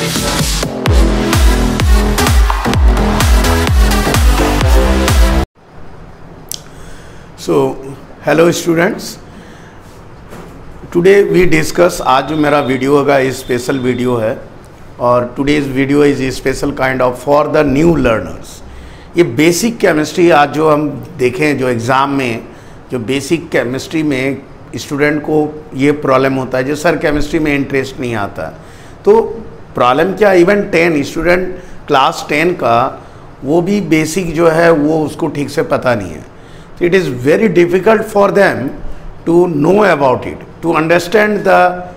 So, hello students. Today we discuss, आज जो मेरा वीडियो होगा ये स्पेशल वीडियो है और today's video is a special kind of for the new learners. ये बेसिक केमिस्ट्री आज जो हम देखें जो एग्ज़ाम में जो बेसिक केमिस्ट्री में स्टूडेंट को ये प्रॉब्लम होता है जो सर केमिस्ट्री में इंटरेस्ट नहीं आता, तो प्रॉब्लम क्या, इवन 10 स्टूडेंट क्लास 10 का वो भी बेसिक जो है वो उसको ठीक से पता नहीं है. It is very difficult for them to know about it, to understand the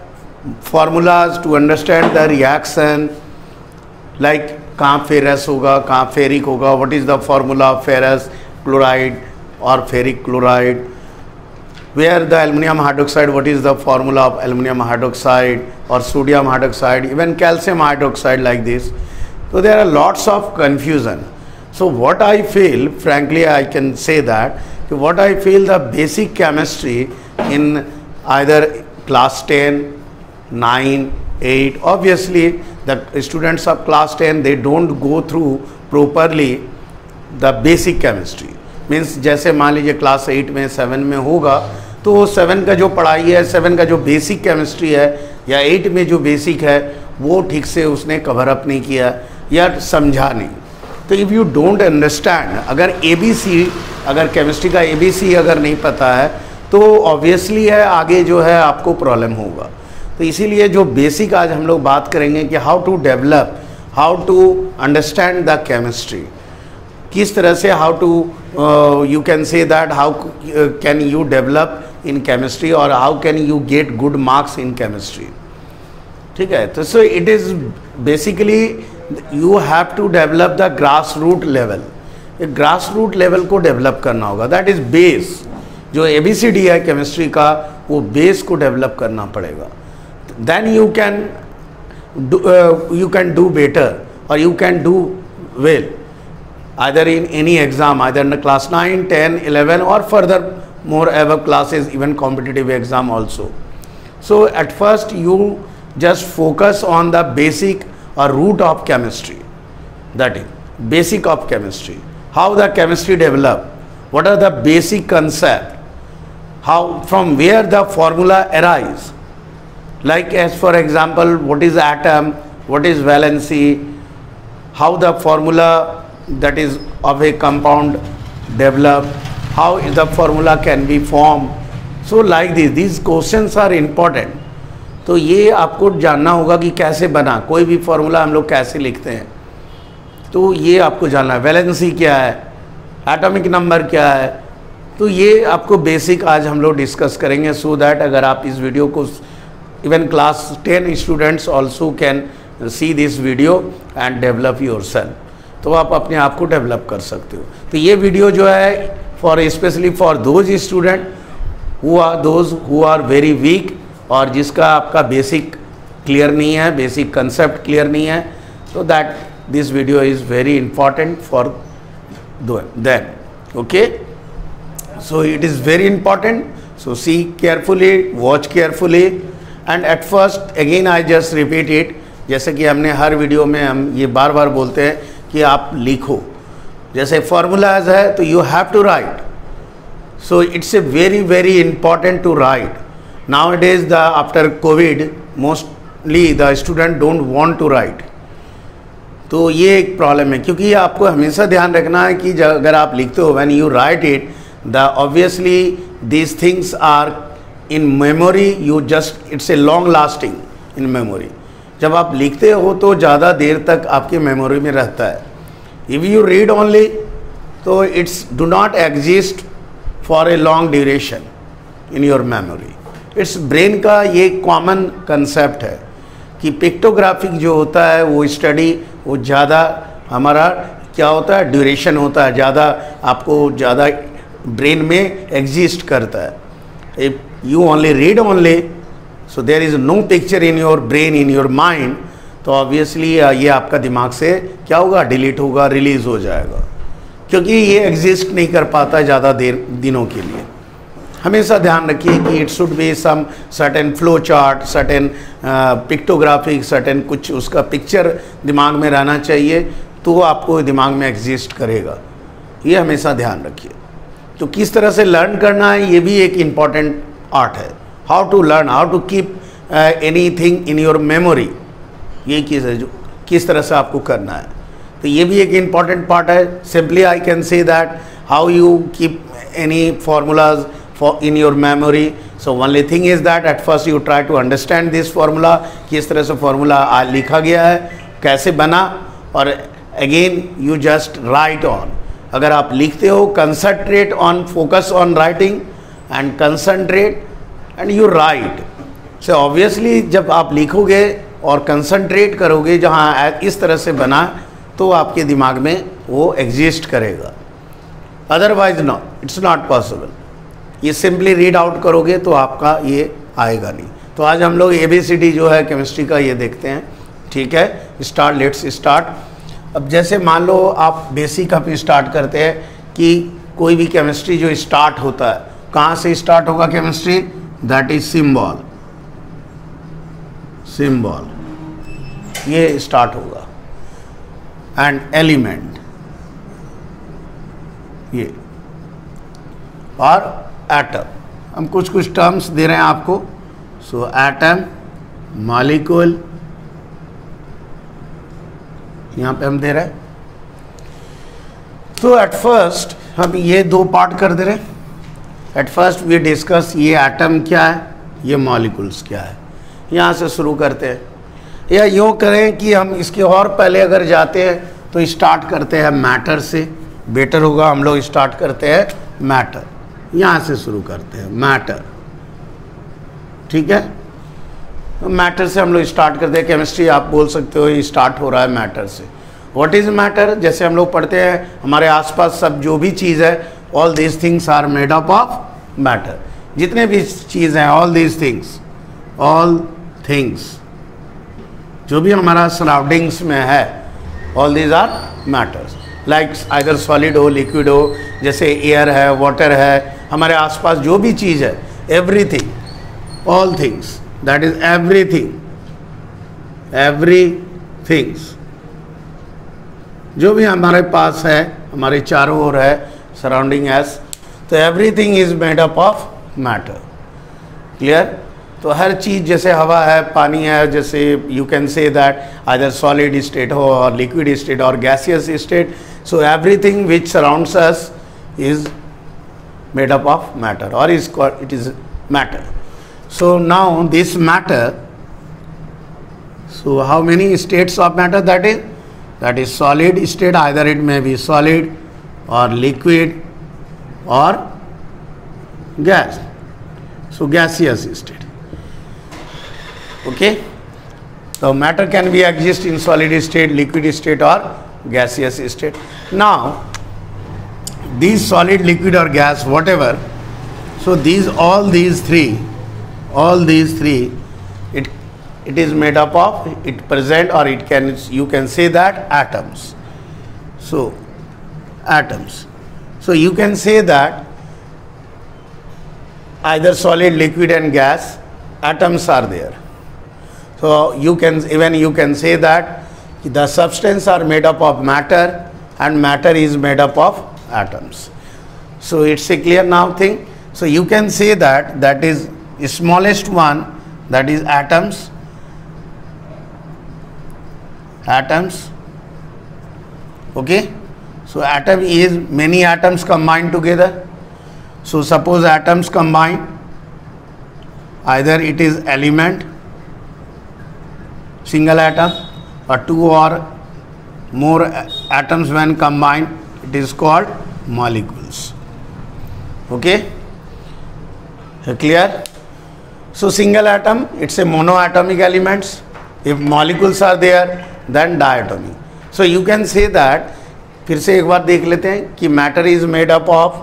formulas, to understand the reaction, like कहाँ फेरस होगा, कहाँ फेरिक होगा, what is the formula of ferrous chloride or ferric chloride, where the aluminum hydroxide, what is the formula of aluminum hydroxide or sodium hydroxide, even calcium hydroxide, like this. So there are lots of confusion. So what I feel, frankly I can say that what I feel the basic chemistry in either class 10, 9, 8, obviously the students of class 10 they don't go through properly the basic chemistry. Means जैसे मान लीजिए class 8 में 7 में होगा तो 7 का जो पढ़ाई है, 7 का जो बेसिक केमिस्ट्री है या 8 में जो बेसिक है वो ठीक से उसने कवर अप नहीं किया या समझा नहीं. तो इफ़ यू डोंट अंडरस्टैंड, अगर ABC, अगर केमिस्ट्री का ABC अगर नहीं पता है तो ऑब्वियसली है आगे जो है आपको प्रॉब्लम होगा. तो इसीलिए जो बेसिक आज हम लोग बात करेंगे कि how to develop, how to understand the chemistry, किस तरह से how to you can say that how can you develop in chemistry और how can you get good marks in chemistry. ठीक है, तो so it is basically you have to develop the grass root level. Grass root level को develop करना होगा, that is base. जो ABCD है chemistry का वो बेस को डेवलप करना पड़ेगा. Then you can do better और you can do well either in any exam, either in the class 9, 10, 11 or further more above classes, even competitive exam also. So at first you just focus on the basic or root of chemistry, that is basic of chemistry, how the chemistry develop, what are the basic concept, how from where the formula arise, like as for example what is atom, what is valency, how the formula that is of a compound develop, how the formula can be formed. So like this, these questions are important. तो ये आपको जानना होगा कि कैसे बना, कोई भी फॉर्मूला हम लोग कैसे लिखते हैं, तो ये आपको जानना है. वैलेंसी क्या है, एटॉमिक नंबर क्या है, तो ये आपको बेसिक आज हम लोग डिस्कस करेंगे. सो दैट अगर आप इस वीडियो को even class 10 students also can see this video and develop yourself, तो आप अपने आप को डेवलप कर सकते हो. तो ये वीडियो जो है for specially for those student who are very weak और जिसका आपका बेसिक क्लियर नहीं है, बेसिक कंसेप्ट क्लियर नहीं है, तो that this video is very important for them. Okay, so it is very important. So see carefully, watch carefully and at first again I just repeat it, जैसे कि हमने हर video में हम ये बार बार बोलते हैं कि आप लिखो. जैसे फॉर्मूलाज है तो you have to write. So it's a very very important to write. Nowadays the after COVID mostly the student don't want to write. तो ये एक प्रॉब्लम है, क्योंकि आपको हमेशा ध्यान रखना है कि अगर आप लिखते हो when you write it, the obviously these things are in memory, you just it's a long lasting in memory. जब आप लिखते हो तो ज़्यादा देर तक आपकी मेमोरी में रहता है. If you read only, तो it's do not exist for a long duration in your memory. It's brain का ये कॉमन कंसेप्ट है कि पिक्टोग्राफिक जो होता है वो स्टडी वो ज़्यादा हमारा क्या होता है, ड्यूरेशन होता है, ज़्यादा आपको ज़्यादा ब्रेन में एग्जिस्ट करता है. If you only read only, so there is no picture in your brain, in your mind, तो ऑब्वियसली ये आपका दिमाग से क्या होगा, डिलीट होगा, रिलीज़ हो जाएगा, क्योंकि ये एग्जिस्ट नहीं कर पाता ज़्यादा देर दिनों के लिए. हमेशा ध्यान रखिए कि it should be some certain flow chart, certain pictographic, certain कुछ उसका पिक्चर दिमाग में रहना चाहिए, तो आपको दिमाग में एग्जिस्ट करेगा। ये हमेशा ध्यान रखिए। तो किस तरह से लर्न करना है, ये भी एक इम्पॉर्टेंट आर्ट है। How to learn, how to keep anything in your memory, ये चीज़ है जो किस तरह से आपको करना है। तो ये भी एक इम्पॉर्टेंट पार्ट है। Simply I can say that how you keep any formulas in your memory. So only thing is that at first you try to understand this formula, किस तरह से formula लिखा गया है, कैसे बना, और again you just write on. अगर आप लिखते हो, concentrate on, focus on writing and concentrate and you write. So obviously जब आप लिखोगे और concentrate करोगे जहाँ इस तरह से बना, तो आपके दिमाग में वो exist करेगा। Otherwise no, it's not possible. ये सिंपली रीड आउट करोगे तो आपका ये आएगा नहीं। तो आज हम लोग ABCD जो है केमिस्ट्री का ये देखते हैं, ठीक है। Start, let's start. अब जैसे मान लो आप बेसिक अप स्टार्ट करते हैं कि कोई भी केमिस्ट्री जो स्टार्ट होता है, कहाँ से स्टार्ट होगा chemistry? That is symbol, symbol ये स्टार्ट होगा, एंड एलिमेंट ये, और एटम। हम कुछ कुछ टर्म्स दे रहे हैं आपको। सो एटम, मॉलिक्यूल, यहाँ पे हम दे रहे हैं। तो एट फर्स्ट हम ये दो पार्ट कर दे रहे हैं। एट फर्स्ट वी डिस्कस ये एटम क्या है, ये मॉलिक्यूल्स क्या है। यहाँ से शुरू करते हैं, या यूँ करें कि हम इसके और पहले अगर जाते हैं तो स्टार्ट करते हैं मैटर से, बेटर होगा। हम लोग स्टार्ट करते हैं मैटर, यहाँ से शुरू करते हैं मैटर, ठीक है। तो मैटर से हम लोग स्टार्ट करते हैं। केमिस्ट्री आप बोल सकते हो ये स्टार्ट हो रहा है मैटर से। What is matter? जैसे हम लोग पढ़ते हैं हमारे आसपास सब जो भी चीज़ है, all these things are made up of matter. जितने भी चीज़ हैं, all these things, all things जो भी हमारा सराउंडिंग्स में है, all these are matters. Like either solid हो, लिक्विड हो, जैसे एयर है, वाटर है, हमारे आसपास जो भी चीज़ है, everything, all things, that is everything, everythings जो भी हमारे पास है, हमारे चारों ओर है, सराउंडिंग एस, तो everything is made up of matter. Clear? तो हर चीज़, जैसे हवा है, पानी है, जैसे you can say that either solid state हो और लिक्विड स्टेट और gaseous state. So everything which surrounds us is made up of matter, और it is matter. So now this matter, so how many states of matter that is solid state, either it may be solid or liquid or gas, so gaseous state. Okay, so matter can be exist in solid state, liquid state or gaseous state. Now these solid, liquid or gas, whatever, so all these three it is made up of, it present, or it can, you can say that atoms. So atoms, so you can say that either solid, liquid and gas, atoms are there. So you can say that the substance are made up of matter and matter is made up of atoms. So it's a clear now thing. So you can say that is the smallest one, that is atoms. Okay, so atom is many atoms combined together. So suppose atoms combine, either it is element, single atom, or two or more atoms when combined, it is called molecules. Okay, clear? So single atom, it's a monoatomic elements. If molecules are there, then diatomic. So you can say that, फिर से एक बार देख लेते हैं कि matter is made up of,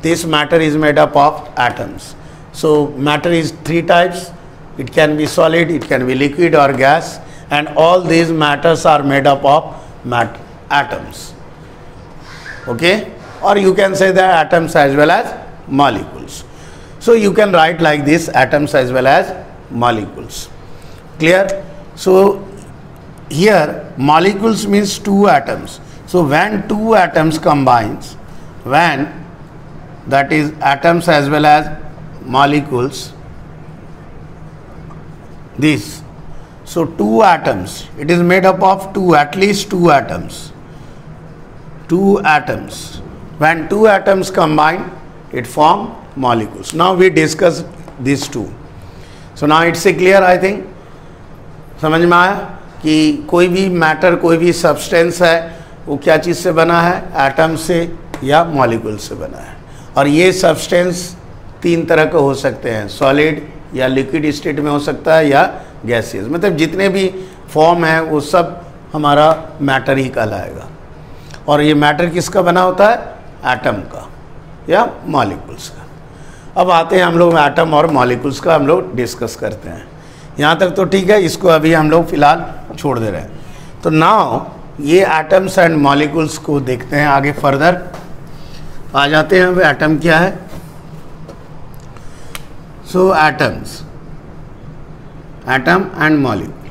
this matter is made up of atoms. So matter is three types. It can be solid, it can be liquid or gas, and all these matters are made up of atoms. Okay, or you can say that atoms as well as molecules. So you can write like this, atoms as well as molecules. Clear? So here molecules means two atoms. So when two atoms combines, when that is atoms as well as molecules, this. So two atoms, it is made up of two, at least two atoms. Two atoms. When two atoms combine, it form molecules. Now we discuss these two. So now it's clear, I think. समझ में आया कि कोई भी matter, कोई भी substance है, वो क्या चीज़ से बना है? एटम से या मॉलिक्यूल से बना है. और ये सब्सटेंस तीन तरह के हो सकते हैं, सॉलिड या लिक्विड स्टेट में हो सकता है या गैसियस. मतलब जितने भी फॉर्म है वो सब हमारा मैटर ही कहलाएगा. और ये मैटर किसका बना होता है? एटम का या मॉलिक्यूल्स का. अब आते हैं हम लोग एटम और मॉलिक्यूल्स का हम लोग डिस्कस करते हैं. यहाँ तक तो ठीक है, इसको अभी हम लोग फिलहाल छोड़ दे रहे हैं. तो नाउ ये एटम्स एंड मॉलिक्यूल्स को देखते हैं आगे फर्दर. आ जाते हैं. अब एटम क्या है? So atoms, atom and molecule.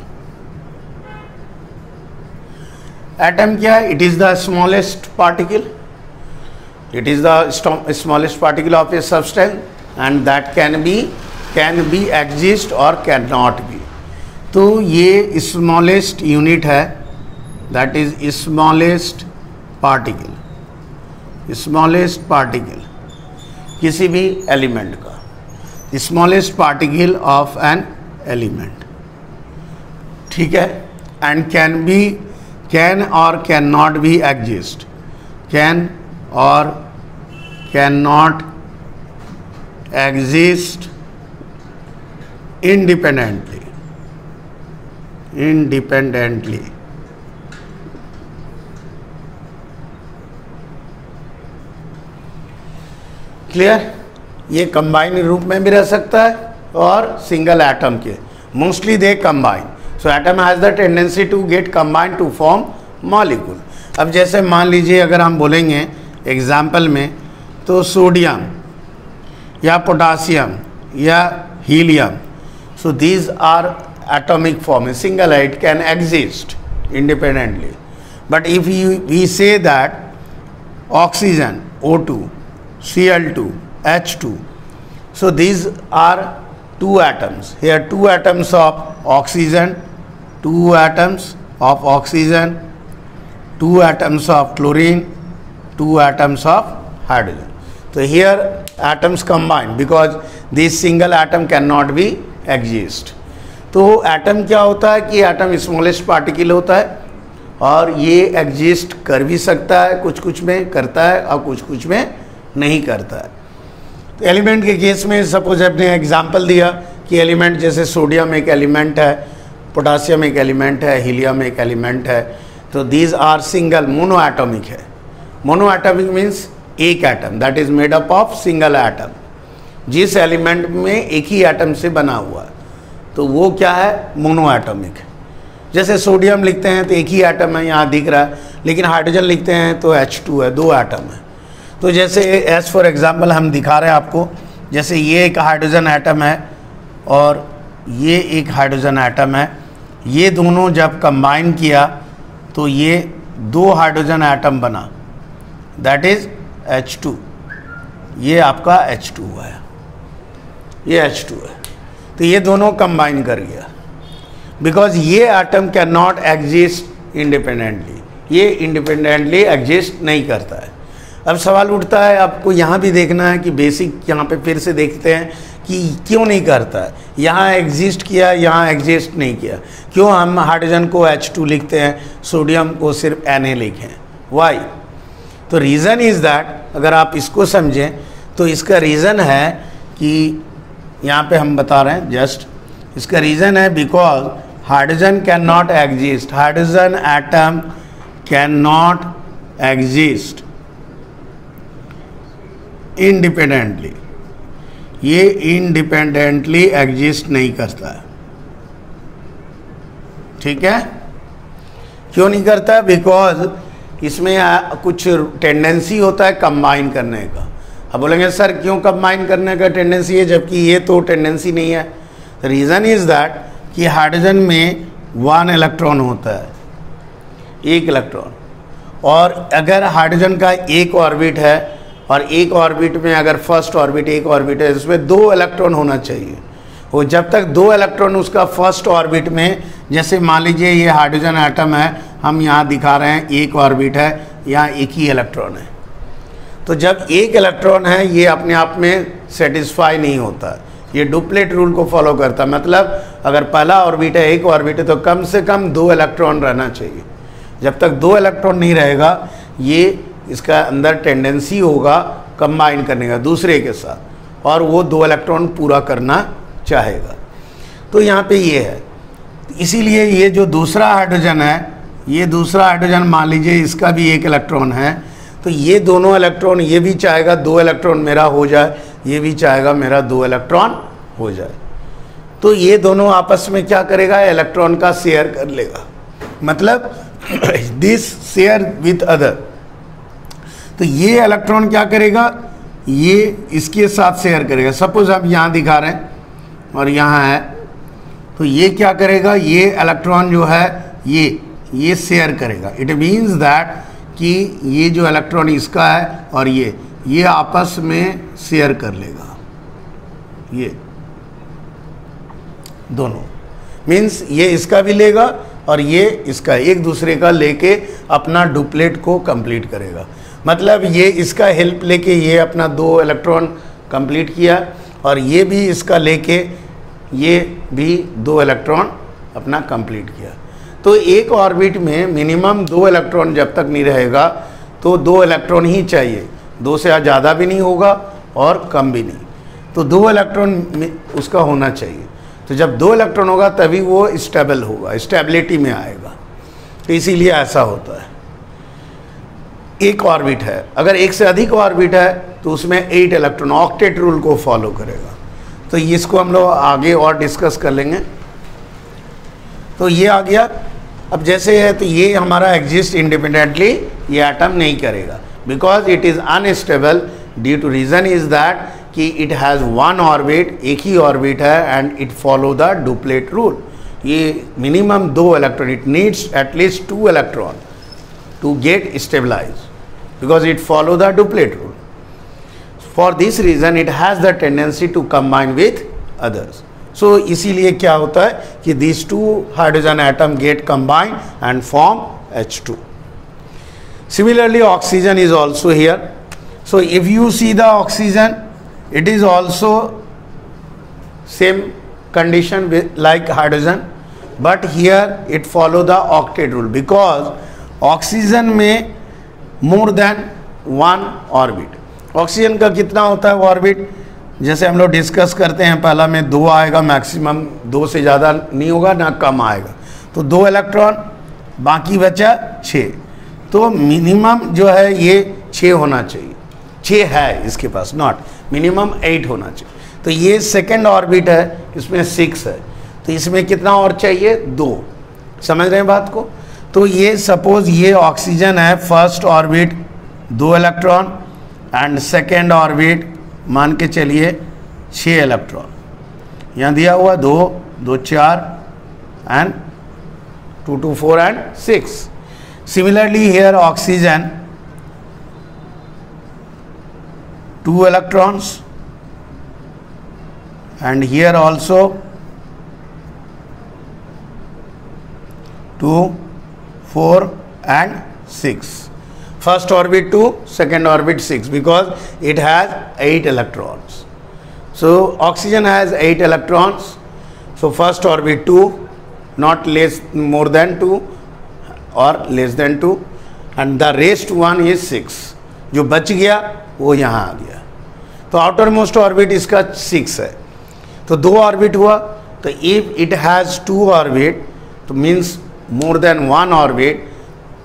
Atom क्या है? It is the smallest particle. It is the smallest particle of a substance and that can be exist or cannot be. तो ये smallest unit है, that is smallest particle. Smallest particle किसी भी element का, smallest particle of an element. ठीक है. And can or cannot be exist. Can or cannot exist independently. Clear? ये combine रूप में भी रह सकता है और सिंगल एटम के. Mostly they combine. So atom has the tendency to get combine to form molecule. अब जैसे मान लीजिए अगर हम बोलेंगे एग्जाम्पल में, तो सोडियम या पोटासियम या helium, so these are atomic form. Single it can exist independently. But if we say that oxygen O2, Cl2, H2, so these are two atoms. Here two atoms of oxygen, two atoms of oxygen, two atoms of chlorine, two atoms of hydrogen. So here atoms combine because this single atom cannot be exist. तो atom क्या होता है कि atom smallest particle होता है और ये exist कर भी सकता है, कुछ कुछ में करता है और कुछ कुछ में नहीं करता है. तो एलिमेंट के केस में सपोज आपने एग्जांपल दिया कि एलिमेंट जैसे सोडियम एक एलिमेंट है, पोटासियम एक एलिमेंट है, हीलियम एक एलिमेंट है. तो these are single mono atomic है. मोनो एटॉमिक मीन्स एक atom, that is made up of single atom. जिस एलिमेंट में एक ही एटम से बना हुआ है तो वो क्या है? Mono atomic. जैसे सोडियम लिखते हैं तो एक ही एटम है, यहाँ दिख रहा है. लेकिन हाइड्रोजन लिखते हैं तो H2 है, दो एटम है. तो जैसे एज फॉर एग्जांपल हम दिखा रहे हैं आपको, जैसे ये एक हाइड्रोजन एटम है और ये एक हाइड्रोजन एटम है. ये दोनों जब कंबाइन किया तो ये दो हाइड्रोजन एटम बना, दैट इज H2. ये आपका H2 है, ये H2 है. तो ये दोनों कंबाइन कर गया बिकॉज ये atom can not exist independently. ये इंडिपेंडेंटली एग्जिस्ट नहीं करता है. अब सवाल उठता है, आपको यहाँ भी देखना है कि बेसिक यहाँ पे फिर से देखते हैं कि क्यों नहीं करता है. यहाँ एग्जिस्ट किया, यहाँ एग्जिस्ट नहीं किया. क्यों हम हाइड्रोजन को H2 लिखते हैं, सोडियम को सिर्फ Na लिखें? वाई? तो रीज़न इज़ दैट, अगर आप इसको समझें तो इसका रीज़न है कि यहाँ पे हम बता रहे हैं जस्ट, इसका रीज़न है because hydrogen can not exist, hydrogen atom can not exist independently. ये इंडिपेंडेंटली एग्जिस्ट नहीं करता है. ठीक है? क्यों नहीं करता है? बिकॉज इसमें कुछ टेंडेंसी होता है कंबाइन करने का. अब बोलेंगे सर क्यों कंबाइन करने का टेंडेंसी है जबकि ये तो टेंडेंसी नहीं है? द रीज़न इज़ दैट कि हाइड्रोजन में 1 इलेक्ट्रॉन होता है, 1 इलेक्ट्रॉन, और अगर हाइड्रोजन का एक ऑर्बिट है और एक ऑर्बिट में अगर फर्स्ट ऑर्बिट एक ऑर्बिट है, इसमें 2 इलेक्ट्रॉन होना चाहिए। वो जब तक 2 इलेक्ट्रॉन उसका फर्स्ट ऑर्बिट में, जैसे मान लीजिए ये हाइड्रोजन एटम है, हम यहाँ दिखा रहे हैं एक ऑर्बिट है, यहाँ एक ही इलेक्ट्रॉन है, तो जब एक इलेक्ट्रॉन है ये अपने आप में सेटिस्फाई नहीं होता, ये डुप्लेट रूल को फॉलो करता। मतलब अगर पहला ऑर्बिट है, एक ऑर्बिट है, तो कम से कम 2 इलेक्ट्रॉन रहना चाहिए। जब तक 2 इलेक्ट्रॉन नहीं रहेगा, ये इसका अंदर टेंडेंसी होगा कंबाइन करने का दूसरे के साथ, और वो 2 इलेक्ट्रॉन पूरा करना चाहेगा। तो यहाँ पे ये है, इसीलिए ये जो दूसरा हाइड्रोजन है, ये दूसरा हाइड्रोजन मान लीजिए इसका भी एक इलेक्ट्रॉन है, तो ये दोनों इलेक्ट्रॉन, ये भी चाहेगा 2 इलेक्ट्रॉन मेरा हो जाए, ये भी चाहेगा मेरा 2 इलेक्ट्रॉन हो जाए। तो ये दोनों आपस में क्या करेगा, इलेक्ट्रॉन का शेयर कर लेगा, मतलब दिस शेयर विथ अदर। तो ये इलेक्ट्रॉन क्या करेगा, ये इसके साथ शेयर करेगा। सपोज हम यहाँ दिखा रहे हैं और यहाँ है, तो ये क्या करेगा, ये इलेक्ट्रॉन जो है ये शेयर करेगा। इट मीन्स दैट कि ये जो इलेक्ट्रॉन इसका है और ये आपस में शेयर कर लेगा, ये दोनों, मीन्स ये इसका भी लेगा और ये इसका, एक दूसरे का लेके अपना डुप्लेट को कंप्लीट करेगा। मतलब ये इसका हेल्प लेके ये अपना 2 इलेक्ट्रॉन कंप्लीट किया, और ये भी इसका लेके ये भी 2 इलेक्ट्रॉन अपना कंप्लीट किया। तो एक ऑर्बिट में मिनिमम 2 इलेक्ट्रॉन जब तक नहीं रहेगा, तो 2 इलेक्ट्रॉन ही चाहिए, 2 से ज़्यादा भी नहीं होगा और कम भी नहीं, तो 2 इलेक्ट्रॉन उसका होना चाहिए। तो जब 2 इलेक्ट्रॉन होगा तभी वो स्टेबल होगा, स्टेबिलिटी में आएगा। तो इसीलिए ऐसा होता है। एक ऑर्बिट है, अगर एक से अधिक ऑर्बिट है तो उसमें 8 इलेक्ट्रॉन, ऑक्टेट रूल को फॉलो करेगा। तो इसको हम लोग आगे और डिस्कस कर लेंगे। तो ये आ गया। अब जैसे है तो ये हमारा एग्जिस्ट इंडिपेंडेंटली, ये एटम नहीं करेगा because it is unstable. Due to reason is that कि इट हैज़ 1 ऑर्बिट, एक ही ऑर्बिट है, and it follow the duplet rule. ये minimum 2 electron, it needs at least 2 electron to get stabilise because it follow the duplet rule. For this reason it has the tendency to combine with others. So इसीलिए क्या होता है कि these 2 hydrogen atom get combined and form H2. Similarly oxygen is also here. So if you see the oxygen, it is also same condition with like hydrogen, but here it follow the octet rule because oxygen में more than 1 orbit. Oxygen का कितना होता है orbit, जैसे हम लोग discuss करते हैं, पहला में 2 आएगा, मैक्सिमम 2 से ज़्यादा नहीं होगा ना कम आएगा, तो 2 इलेक्ट्रॉन, बाकी बचा 6। तो मिनिमम जो है ये 6 होना चाहिए, 6 है इसके पास, नॉट मिनिमम 8 होना चाहिए। तो ये सेकेंड ऑर्बिट है, इसमें 6 है, तो इसमें कितना और चाहिए, 2। समझ रहे हैं बात को? तो ये सपोज ये ऑक्सीजन है, first orbit 2 electron and second orbit मान के चलिए 6 इलेक्ट्रॉन, यहाँ दिया हुआ 2 2 4 and 2 2 4 and 6। Similarly here oxygen 2 electrons and here also 2 4 and 6. First orbit 2, second orbit 6 because it has 8 electrons. So oxygen has 8 electrons. So first orbit 2, not less more than 2 or less than 2, and the rest one is 6. जो बच गया वो यहाँ आ गया। तो outermost orbit इसका 6 है, तो 2 ऑर्बिट हुआ। तो if it has 2 ऑर्बिट तो means more than 1 orbit,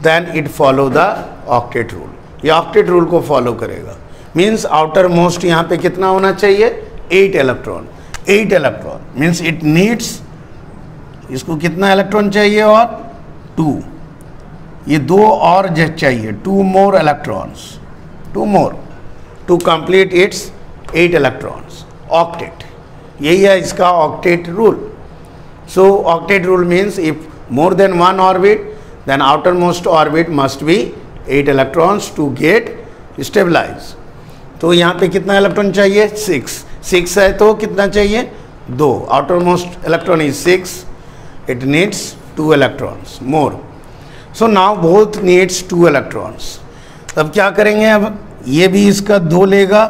then it follow the octet rule. ये octet rule को follow करेगा, means outermost यहाँ पे कितना होना चाहिए, 8 electron. 8 electron means it needs, इसको कितना इलेक्ट्रॉन चाहिए, और 2, ये 2 और चाहिए, 2 more electrons, 2 more, to complete its 8 electrons, octet. यही है इसका octet rule. So octet rule means if more than one orbit, then outermost orbit must be 8 electrons to get stabilized. तो यहाँ पे कितना इलेक्ट्रॉन चाहिए? 6 है तो कितना चाहिए? 2. outermost electron is 6, it needs 2 electrons more. So now both needs 2 electrons. तब क्या करेंगे? अब ये भी इसका 2 लेगा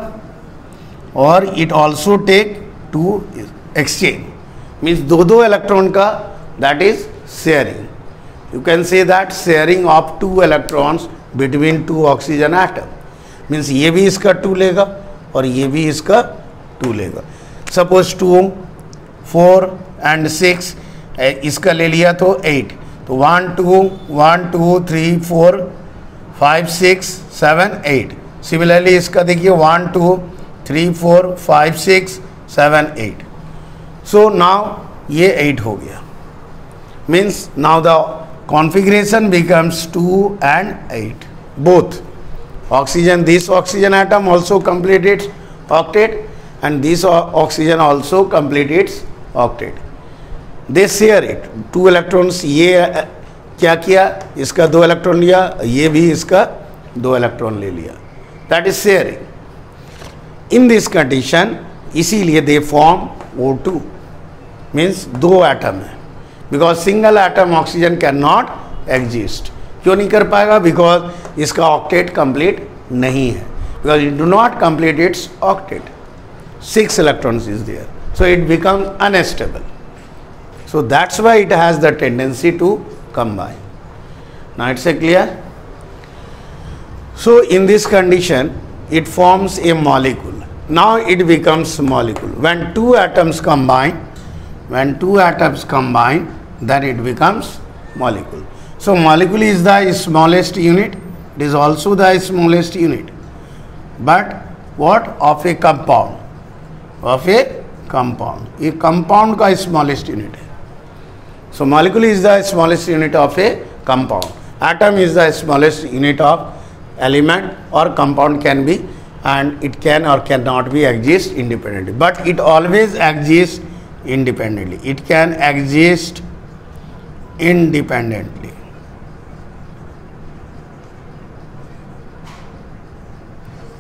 और it also take 2 exchange, means दो इलेक्ट्रॉन का, that is sharing. You can say that sharing of 2 electrons between 2 oxygen atom, means ये भी इसका 2 लेगा और ये भी इसका 2 लेगा. Suppose 2, 4 and 6 इसका ले लिया तो 8, तो 1 2 3 4 5 6 7 8. Similarly इसका देखिए 1 2 3 4 5 6 7 8. So now ये 8 हो गया. Means now the configuration becomes 2 and 8 both. Oxygen, this oxygen atom also complete its octet and this oxygen also complete its octet. They share it. 2 electrons, ये क्या किया? इसका 2 इलेक्ट्रॉन लिया, ये भी इसका 2 इलेक्ट्रॉन ले लिया. That is sharing. In this condition, इसीलिए they form O2, means 2 atom है. Because single atom oxygen can not exist. क्यों नहीं कर पाएगा? बिकॉज इसका ऑक्टेट कंप्लीट नहीं है, because it do not complete its octet. 6 electrons is there, so it becomes unstable. So that's why it has the tendency to combine. Now it's a clear. So in this condition it forms a molecule. Now it becomes molecule. When 2 atoms combine, then it becomes molecule. So molecule is the smallest unit. It is also the smallest unit. But what? Of a compound. Of a compound. ये compound का smallest unit है. So molecule is the smallest unit of a compound. Atom is the smallest unit of element, or compound can be, and it can or cannot be exist independently, but it always exists independently. It can exist independently.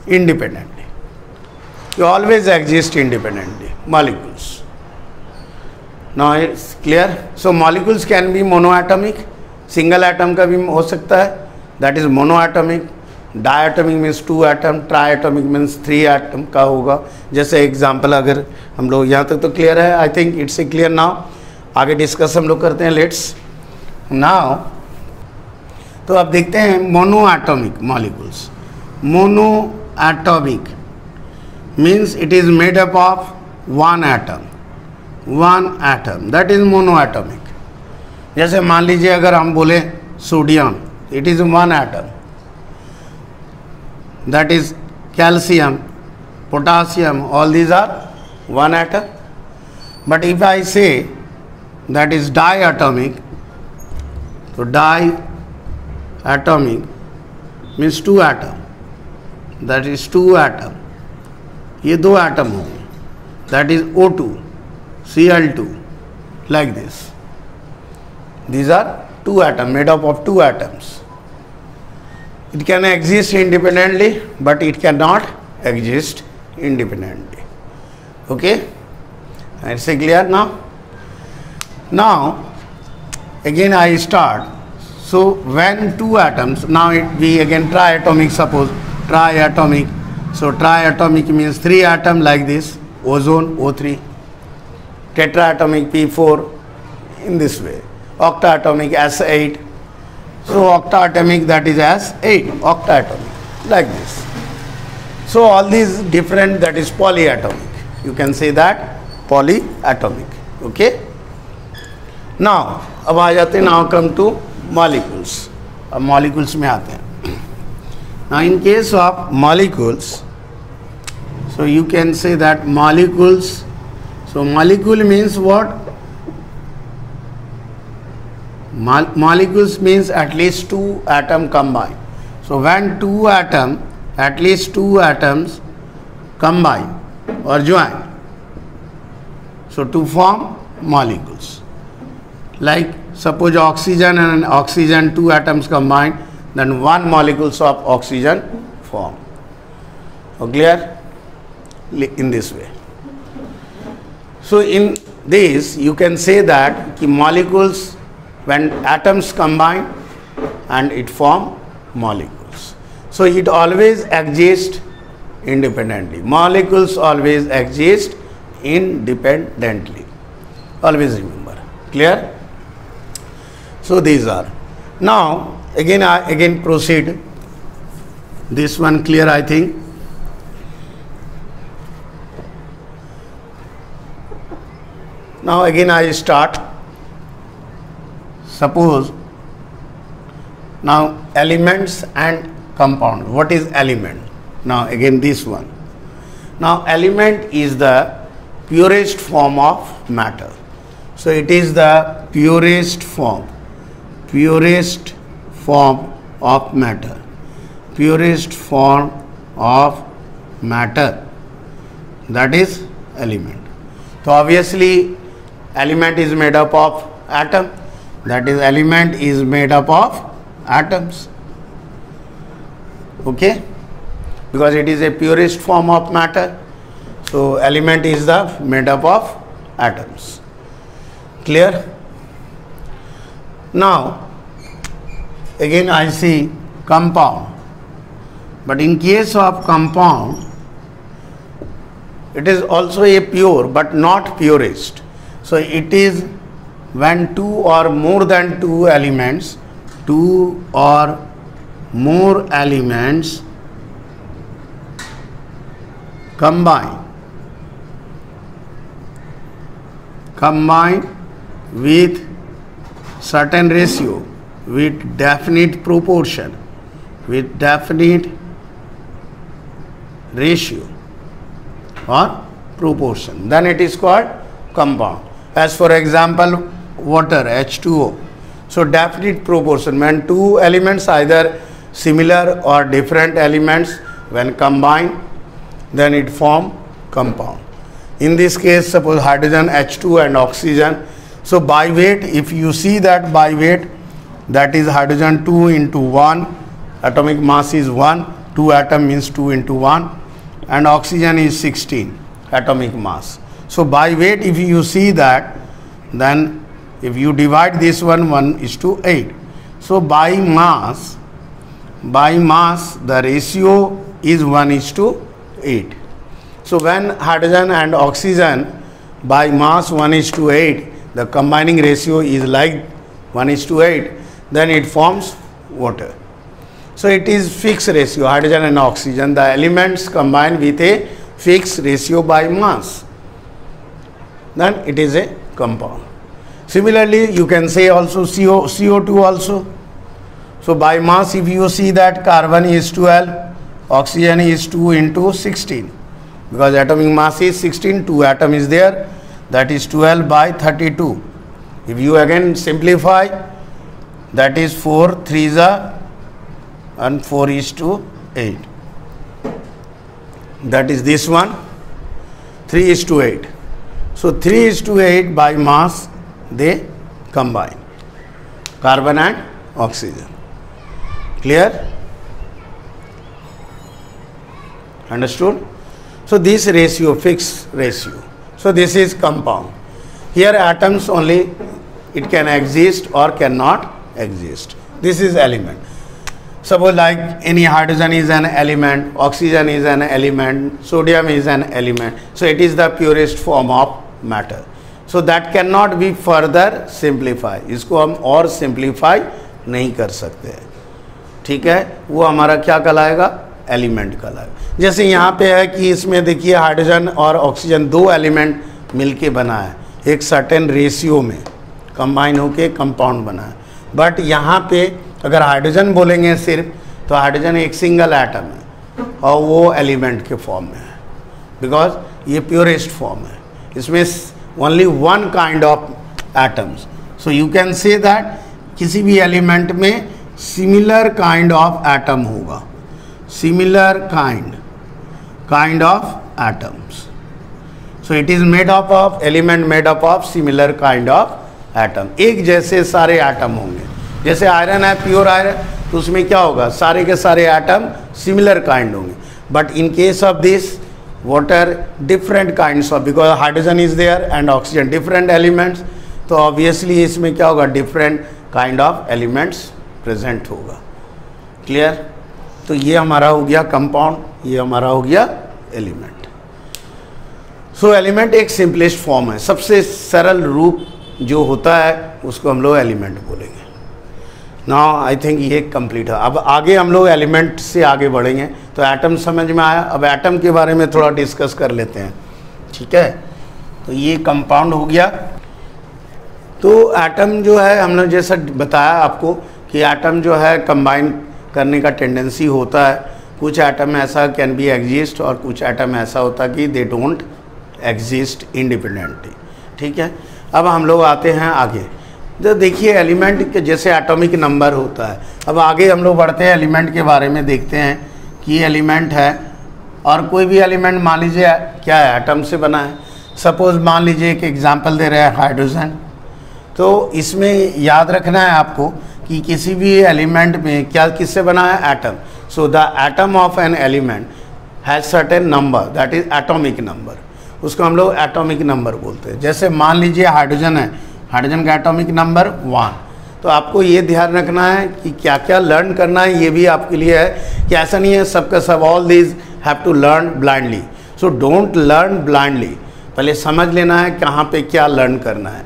Independently. You always exist independently. Molecules. Now it's clear. So molecules can be monoatomic. Single atom का भी हो सकता है. That is monoatomic. Diatomic means 2 atom, ट्राइएटोमिक means 3 atom का होगा. जैसे example अगर हम लोग यहाँ तक तो क्लियर है. I think it's a clear. Now आगे डिस्कस हम लोग करते हैं. लेट्स नाउ तो अब देखते हैं mono atomic molecules. Mono atomic means it is made up of 1 atom, that is mono atomic. जैसे मान लीजिए अगर हम बोले sodium, it is 1 atom. That is calcium, potassium, all these are 1 atom. But if I say that is diatomic, so diatomic means 2 atom. That is 2 atom. ये 2 atom होंगे. That is O2, Cl2, like this. These are 2 atom made up of 2 atoms. It can exist independently, but it cannot exist independently. Okay, it's clear now. Now again I start. So when 2 atoms, now it be again triatomic. Suppose triatomic. So triatomic means 3 atom like this. Ozone O3. Tetraatomic P4 in this way. Octaatomic S8. So octaatomic, that is as 8, octaatomic, like this. So all these different, that is polyatomic. You can say that polyatomic. Okay. Now अब आ जाते हैं. Now come to molecules. अब molecules में आते हैं. Now in case of molecules, so you can say that molecules. So molecule means what? Molecules means at least 2 atom combined. So when 2 atom, at least 2 atoms combine or join, so to form molecules. Like suppose oxygen and oxygen, two atoms combine, then one molecules of oxygen form. Clear? In this way. So in this you can say that molecules, when atoms combine and it form molecules, so it always exists independently. Molecules always exist independently. Always remember. Clear? So these are. Now again proceed. This one clear, I think. Now again I start. Suppose now elements and compound. What is element? Now again this one. Now element is the purest form of matter. So it is the purest form of matter. Purest form of matter. That is element. So obviously element is made up of atom. That is, element is made up of atoms. Okay? Because it is a purest form of matter. So element is the made up of atoms. Clear? Now again I see compound. But in case of compound, it is also a pure but not purest. So it is when two or more than two elements combine with certain ratio, with definite proportion, with definite ratio or proportion, then it is called compound. As for example, water, H2O. So definite proportion, when two elements, either similar or different elements, when combined, then it form compound. In this case, suppose hydrogen, H2 and oxygen. So by weight, if you see that by weight, that is hydrogen 2 into 1, atomic mass is 1, 2 atom means 2 into 1, and oxygen is 16 atomic mass. So by weight, if you see that, then if you divide this one, 1:8. So by mass, the ratio is 1:8. So when hydrogen and oxygen by mass 1:8, the combining ratio is like 1:8, then it forms water. So it is fixed ratio, hydrogen and oxygen, the elements combine with a fixed ratio by mass, then it is a compound. Similarly, you can say also CO2 also. So by mass, if you see that carbon is 12, oxygen is 2 into 16, because atomic mass is 16, 2 atom is there, that is 12 by 32. If you again simplify, that is 4 3s are and 4:8. That is this one, 3:8. So 3:8 by mass they combine, carbon and oxygen. Clear? Understood? So this ratio, fixed ratio. So this is compound. Here atoms only, it can exist or cannot exist. This is element. Suppose like any hydrogen is an element, oxygen is an element, sodium is an element. So it is the purest form of matter. So that cannot be further simplified. इसको हम और simplify नहीं कर सकते. ठीक है, वो हमारा क्या कहलाएगा? एलिमेंट कहलाएगा. जैसे यहाँ पे है कि इसमें देखिए हाइड्रोजन और ऑक्सीजन दो एलिमेंट मिलके बना है, एक सर्टेन रेशियो में कंबाइन होके कंपाउंड बना है. बट यहाँ पे अगर हाइड्रोजन बोलेंगे सिर्फ, तो हाइड्रोजन एक सिंगल एटम है और वो एलिमेंट के फॉर्म में है, बिकॉज ये प्योरेस्ट फॉर्म है. इसमें only one kind of atoms. So you can say that किसी भी एलिमेंट में सिमिलर काइंड ऑफ एटम होगा, similar kind of atoms. So it is made up of element made up of similar kind of atom. एक जैसे सारे atom होंगे. जैसे iron है, प्योर आयरन, तो उसमें क्या होगा, सारे के सारे एटम सिमिलर काइंड होंगे. But in case of this water different kinds of, because hydrogen is there and oxygen, different elements, तो ऑब्वियसली इसमें क्या होगा, different kind of elements present होगा. क्लियर. तो ये हमारा हो गया कंपाउंड, ये हमारा हो गया एलिमेंट. सो एलिमेंट एक सिंपलेस्ट फॉर्म है, सबसे सरल रूप जो होता है उसको हम लोग एलिमेंट बोलेंगे. नाउ आई थिंक ये कंप्लीट है. अब आगे हम लोग एलिमेंट से आगे बढ़ेंगे. तो एटम समझ में आया. अब एटम के बारे में थोड़ा डिस्कस कर लेते हैं. ठीक है. तो ये कंपाउंड हो गया. तो एटम जो है, हमने जैसा बताया आपको कि एटम जो है कंबाइन करने का टेंडेंसी होता है. कुछ एटम ऐसा कैन बी एग्जिस्ट और कुछ एटम ऐसा होता है कि दे डोंट एग्जिस्ट इंडिपेंडेंटली. ठीक है. अब हम लोग आते हैं आगे. जो देखिए एलिमेंट के जैसे एटॉमिक नंबर होता है. अब आगे हम लोग बढ़ते हैं, एलिमेंट के बारे में देखते हैं कि एलिमेंट है और कोई भी एलिमेंट मान लीजिए क्या है, एटम से बना है. सपोज मान लीजिए एक एग्जांपल दे रहे हैं हाइड्रोजन. तो इसमें याद रखना है आपको कि किसी भी एलिमेंट में क्या किससे बना है, atom. So the atom of an element has certain number, that is atomic number. उसको हम लोग एटॉमिक नंबर बोलते हैं. जैसे मान लीजिए हाइड्रोजन है, हाइड्रोजन का एटॉमिक नंबर 1. तो आपको ये ध्यान रखना है कि क्या क्या लर्न करना है, ये भी आपके लिए है कि ऐसा नहीं है सबका सब all these have to learn blindly. So don't learn blindly, पहले समझ लेना है कहाँ पे क्या लर्न करना है.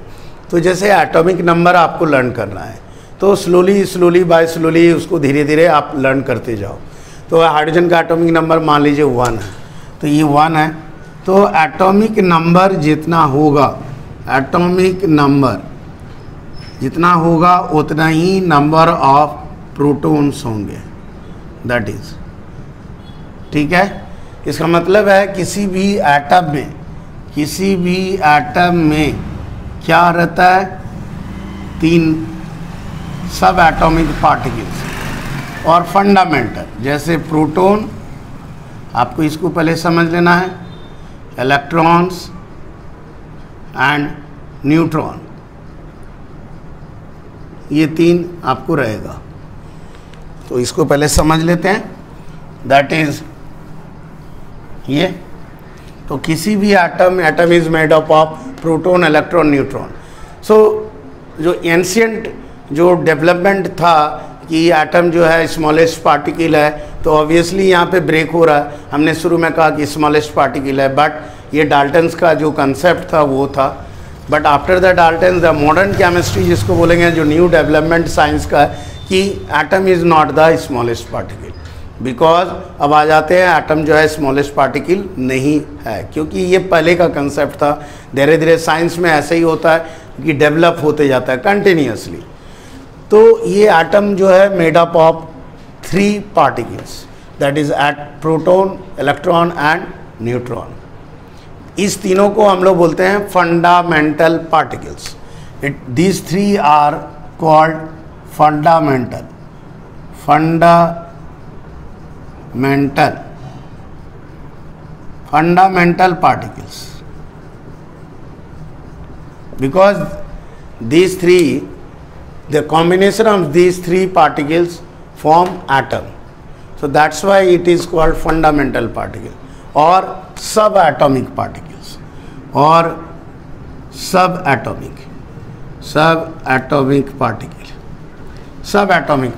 तो जैसे एटॉमिक नंबर आपको लर्न करना है तो स्लोली बाय स्लोली उसको धीरे धीरे आप लर्न करते जाओ. तो हाइड्रोजन का एटॉमिक नंबर मान लीजिए 1 है, तो ये 1 है. तो एटॉमिक नंबर जितना होगा, एटॉमिक नंबर जितना होगा उतना ही नंबर ऑफ प्रोटॉन्स होंगे, दैट इज. ठीक है. इसका मतलब है किसी भी एटम में क्या रहता है, 3 सब एटॉमिक पार्टिकल्स और फंडामेंटल. जैसे प्रोटॉन, आपको इसको पहले समझ लेना है, इलेक्ट्रॉन्स एंड न्यूट्रॉन, ये 3 आपको रहेगा. तो इसको पहले समझ लेते हैं, दैट इज ये. तो किसी भी atom is made up of proton, electron, neutron. So जो एंशियंट जो डेवलपमेंट था कि एटम जो है स्मॉलेस्ट पार्टिकल है, तो ऑब्वियसली यहाँ पे ब्रेक हो रहा है. हमने शुरू में कहा कि स्मॉलेस्ट पार्टिकल है, बट ये डाल्टन्स का जो कंसेप्ट था वो था. But after the Dalton's, the modern chemistry जिसको बोलेंगे, जो न्यू डेवलपमेंट साइंस का है, कि atom is not the smallest particle. Because अब आ जाते हैं एटम जो है स्मॉलेस्ट पार्टिकल नहीं है, क्योंकि ये पहले का कंसेप्ट था. धीरे धीरे साइंस में ऐसे ही होता है कि डेवलप होते जाता है कंटिन्यूसली. तो ये एटम जो है made up of 3 particles, that is at proton, electron and neutron. इस तीनों को हम लोग बोलते हैं fundamental particles. These 3 are called fundamental particles, because these 3, the combination of these 3 particles form atom. So that's why it is called fundamental particle or subatomic particles or subatomic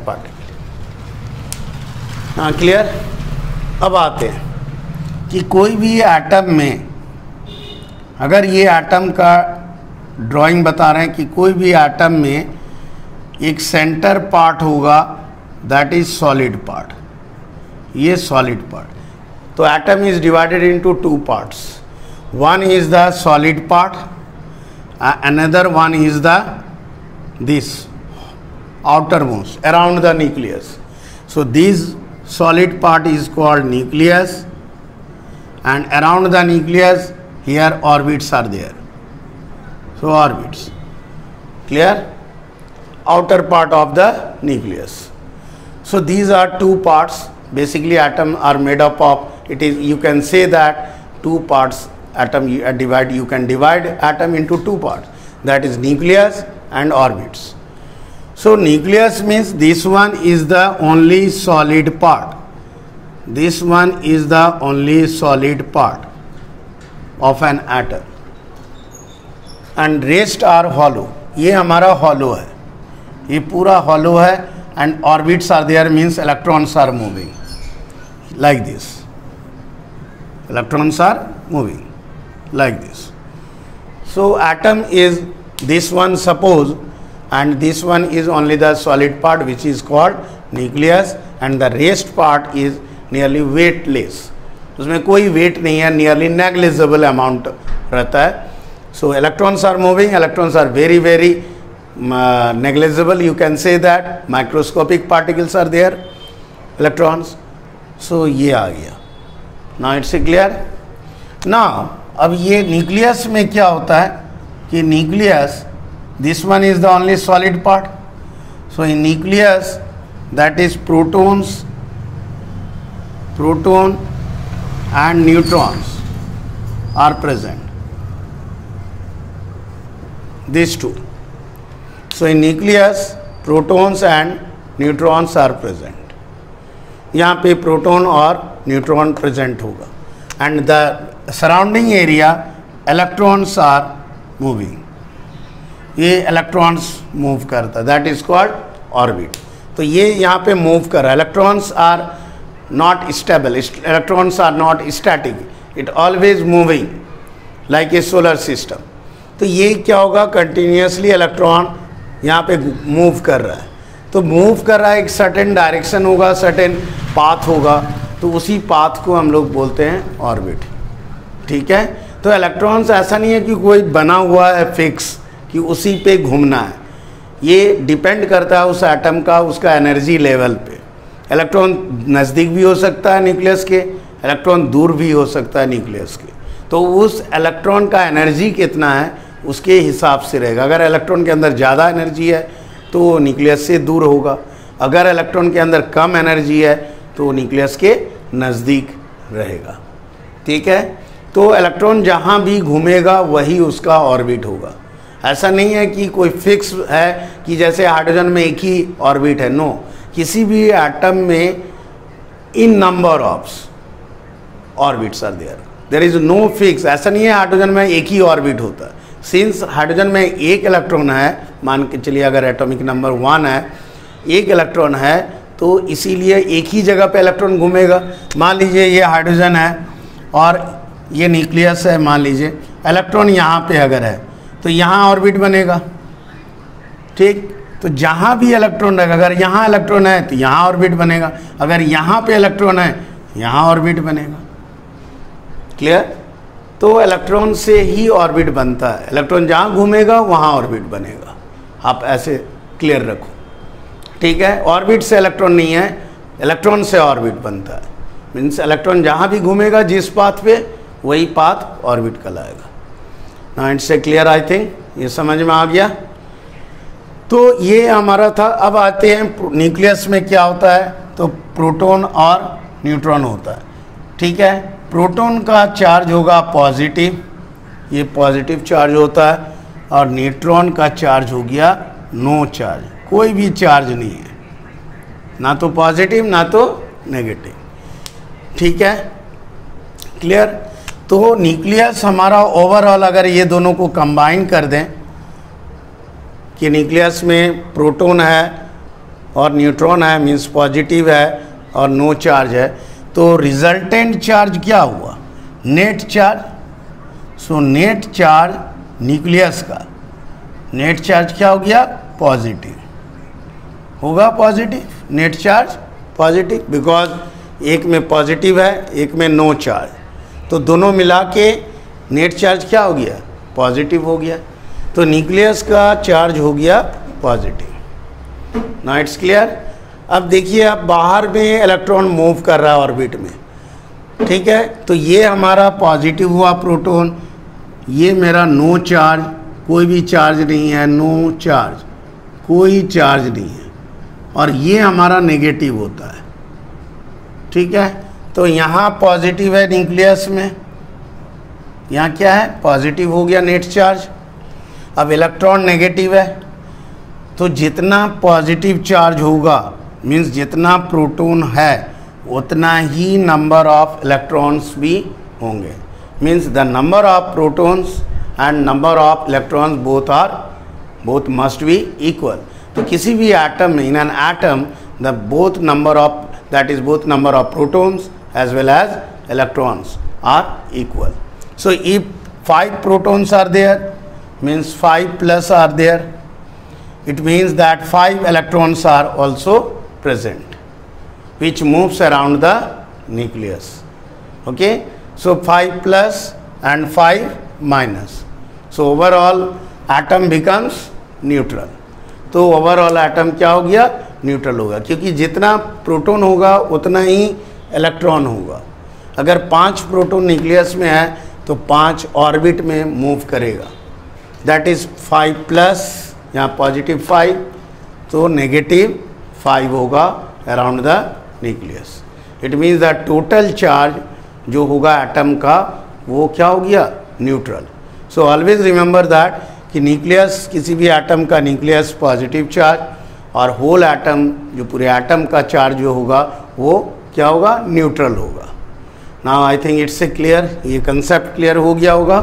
particle. हाँ, clear. अब आते हैं कि कोई भी atom में, अगर ये एटम का ड्राइंग बता रहे हैं कि कोई भी एटम में एक सेंटर पार्ट होगा, दैट इज सॉलिड पार्ट. ये सॉलिड पार्ट. तो atom is divided into 2 parts. One is the solid part, another one is the this outermost around the nucleus. So these solid part is called nucleus, and around the nucleus here orbits are there. So orbits, clear, outer part of the nucleus. So these are 2 parts. Basically atom are made up of, it is, you can say that two parts atom you can divide atom into two parts, that is nucleus and orbits. So nucleus means this one is the only solid part. This one is the only solid part of an atom and rest are hollow. ये हमारा hollow है, ये पूरा hollow है and orbits are there means electrons are moving like this. Electrons are moving like this. So atom is this one suppose, and this one is only the solid part which is called nucleus and the rest part is nearly weightless. उसमें कोई weight नहीं है, nearly negligible amount रहता है. So electrons are moving, electrons are very negligible, you can say that. Microscopic particles are there, electrons. So ये आ गया. Now it's clear. Now अब ये न्यूक्लियस में क्या होता है कि nucleus, this one is the only solid part. So in nucleus, that is protons, proton and neutrons are present, these two. So in nucleus protons and neutrons are present. यहाँ पे proton और neutron present होगा and the surrounding area electrons are moving. ये electrons move करता है, that is called orbit. तो ये यहाँ पे मूव कर रहा है. Electrons are not stable, electrons are not static, it always moving like a solar system. तो ये क्या होगा, कंटिन्यूसली इलेक्ट्रॉन यहाँ पे मूव कर रहा है. तो मूव कर रहा है, एक सर्टेन डायरेक्शन होगा, सर्टेन पाथ होगा, तो उसी पाथ को हम लोग बोलते हैं ऑर्बिट. ठीक है. तो इलेक्ट्रॉन्स ऐसा नहीं है कि कोई बना हुआ है फिक्स कि उसी पे घूमना है. ये डिपेंड करता है उस एटम का, उसका एनर्जी लेवल पे. इलेक्ट्रॉन नज़दीक भी हो सकता है न्यूक्लियस के, इलेक्ट्रॉन दूर भी हो सकता है न्यूक्लियस के. तो उस इलेक्ट्रॉन का एनर्जी कितना है उसके हिसाब से रहेगा. अगर इलेक्ट्रॉन के अंदर ज़्यादा एनर्जी है तो वो न्यूक्लियस से दूर होगा, अगर इलेक्ट्रॉन के अंदर कम एनर्जी है तो न्यूक्लियस के नज़दीक रहेगा. ठीक है. तो इलेक्ट्रॉन जहाँ भी घूमेगा वही उसका ऑर्बिट होगा. ऐसा नहीं है कि कोई फिक्स है कि जैसे हाइड्रोजन में एक ही ऑर्बिट है. नो, किसी भी एटम में in number of orbits are there, there is no fix. ऐसा नहीं है हाइड्रोजन में एक ही ऑर्बिट होता है. सिंस हाइड्रोजन में एक इलेक्ट्रॉन है, मान के चलिए अगर एटॉमिक नंबर 1 है, एक इलेक्ट्रॉन है, तो इसीलिए एक ही जगह पे इलेक्ट्रॉन घूमेगा. मान लीजिए ये हाइड्रोजन है और ये न्यूक्लियस है, मान लीजिए इलेक्ट्रॉन यहाँ पे अगर है तो यहाँ ऑर्बिट बनेगा. ठीक. तो जहाँ भी इलेक्ट्रॉन रहेगा, अगर यहाँ इलेक्ट्रॉन है तो यहाँ ऑर्बिट बनेगा, अगर यहाँ पे इलेक्ट्रॉन है यहाँ ऑर्बिट बनेगा. क्लियर. तो इलेक्ट्रॉन से ही ऑर्बिट बनता है. इलेक्ट्रॉन जहाँ घूमेगा वहाँ ऑर्बिट बनेगा. आप ऐसे क्लियर रखो. ठीक है. ऑर्बिट से इलेक्ट्रॉन नहीं है, इलेक्ट्रॉन से ऑर्बिट बनता है. मीन्स इलेक्ट्रॉन जहाँ भी घूमेगा जिस पाथ पे वही पाथ ऑर्बिट कहलाएगा. Now it's clear, I think ये समझ में आ गया. तो ये हमारा था. अब आते हैं न्यूक्लियस में क्या होता है. तो प्रोटॉन और न्यूट्रॉन होता है. ठीक है. प्रोटॉन का चार्ज होगा पॉजिटिव, ये पॉजिटिव चार्ज होता है, और न्यूट्रॉन का चार्ज हो गया नो चार्ज, कोई भी चार्ज नहीं है, ना तो पॉजिटिव ना तो नेगेटिव. ठीक है. क्लियर. तो न्यूक्लियस हमारा ओवरऑल अगर ये दोनों को कंबाइन कर दें कि न्यूक्लियस में प्रोटॉन है और न्यूट्रॉन है, मीन्स पॉजिटिव है और नो चार्ज है, तो रिजल्टेंट चार्ज क्या हुआ, net charge. So net charge nucleus का नेट चार्ज क्या हो गया, पॉजिटिव होगा. Positive net charge positive, because एक में पॉजिटिव है एक में नो चार्ज, तो दोनों मिला के नेट चार्ज क्या हो गया, पॉजिटिव हो गया. तो न्यूक्लियस का चार्ज हो गया पॉजिटिव. Now it's clear. अब देखिए, अब बाहर में इलेक्ट्रॉन मूव कर रहा है ऑर्बिट में. ठीक है. तो ये हमारा पॉजिटिव हुआ प्रोटॉन, ये मेरा नो चार्ज, कोई भी चार्ज नहीं है, नो चार्ज, कोई चार्ज नहीं है, और ये हमारा नेगेटिव होता है. ठीक है. तो यहाँ पॉजिटिव है न्यूक्लियस में, यहाँ क्या है, पॉजिटिव हो गया नेट चार्ज। अब इलेक्ट्रॉन नेगेटिव है, तो जितना पॉजिटिव चार्ज होगा मीन्स जितना प्रोटॉन है उतना ही नंबर ऑफ इलेक्ट्रॉन्स भी होंगे। Means the number of protons and number of electrons both must be equal. तो किसी भी एटम में, in an atom the both number of protons as well as electrons are equal. So if 5 protons are there, means 5 plus are there, it means that 5 electrons are also present which moves around the nucleus. Okay, so 5 plus and 5 minus, so overall atom becomes neutral. तो overall atom क्या हो गया, neutral होगा, क्योंकि जितना proton होगा उतना ही electron होगा। अगर 5 प्रोटॉन न्यूक्लियस में है तो 5 ऑर्बिट में मूव करेगा, दैट इज़ 5 प्लस, यहाँ पॉजिटिव 5 तो नेगेटिव 5 होगा around the nucleus. It means the total charge जो होगा एटम का वो क्या हो गया, neutral. So always remember that कि न्यूक्लियस, किसी भी एटम का न्यूक्लियस पॉजिटिव चार्ज और होल एटम, जो पूरे एटम का चार्ज जो होगा वो क्या होगा, न्यूट्रल होगा। Now I think it's a clear, ये कंसेप्ट क्लियर हो गया होगा।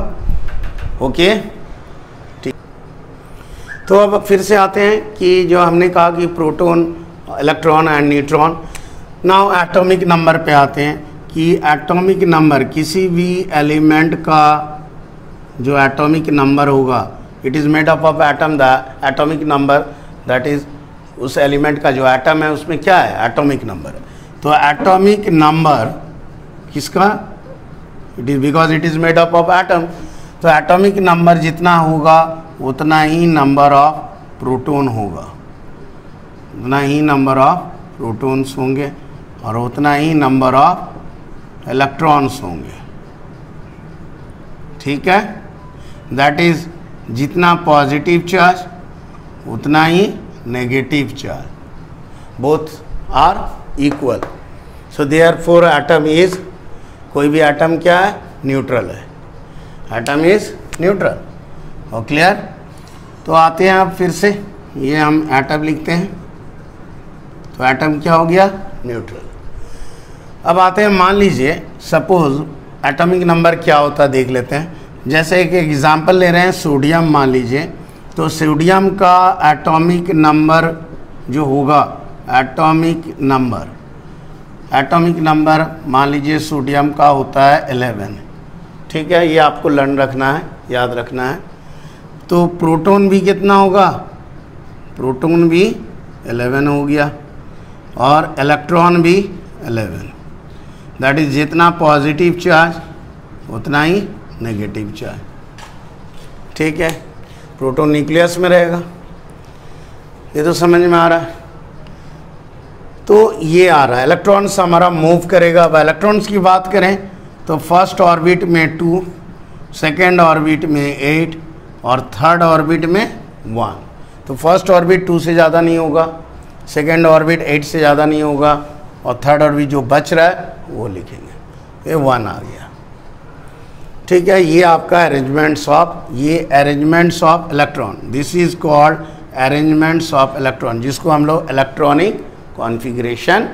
ओके, ठीक। तो अब फिर से आते हैं कि जो हमने कहा कि proton, electron and neutron. Now atomic number पे आते हैं कि एटॉमिक नंबर, किसी भी एलिमेंट का जो एटॉमिक नंबर होगा, it is made up of atom, the atomic number that is, उस एलिमेंट का जो एटम है उसमें क्या है, एटॉमिक नंबर। तो एटॉमिक नंबर किसका, it is because it is made up of atom, तो एटॉमिक नंबर जितना होगा उतना ही नंबर ऑफ प्रोटॉन होगा, उतना ही नंबर ऑफ प्रोटॉन्स होंगे और उतना ही नंबर ऑफ इलेक्ट्रॉन्स होंगे। ठीक है, दैट इज़ जितना पॉजिटिव चार्ज उतना ही negative charge, both are equal. So therefore atom is, कोई भी एटम क्या है, न्यूट्रल है, एटम इज न्यूट्रल। और क्लियर। तो आते हैं अब फिर से, ये हम एटम लिखते हैं, तो एटम क्या हो गया, न्यूट्रल। अब आते हैं, मान लीजिए सपोज एटॉमिक नंबर क्या होता है देख लेते हैं। जैसे एक एग्जांपल ले रहे हैं, सोडियम मान लीजिए, तो सोडियम का एटॉमिक नंबर जो होगा, एटॉमिक नंबर मान लीजिए सोडियम का होता है 11। ठीक है, ये आपको लर्न रखना है, याद रखना है। तो प्रोटॉन भी कितना होगा, प्रोटॉन भी 11 हो गया और इलेक्ट्रॉन भी 11, दैट इज़ जितना पॉजिटिव चार्ज उतना ही नेगेटिव चार्ज। ठीक है, प्रोटॉन न्यूक्लियस में रहेगा, ये तो समझ में आ रहा है। तो ये आ रहा है, इलेक्ट्रॉन्स हमारा मूव करेगा। अब इलेक्ट्रॉन्स की बात करें तो फर्स्ट ऑर्बिट में 2, सेकेंड ऑर्बिट में 8 और थर्ड ऑर्बिट में 1। तो फर्स्ट ऑर्बिट 2 से ज़्यादा नहीं होगा, सेकेंड ऑर्बिट 8 से ज़्यादा नहीं होगा और थर्ड ऑर्बिट जो बच रहा है वो लिखेंगे, ये 1 आ गया। ठीक है, ये आपका arrangements of electron, this is called arrangements of electron, जिसको हम लोग इलेक्ट्रॉनिक कॉन्फ़िगरेशन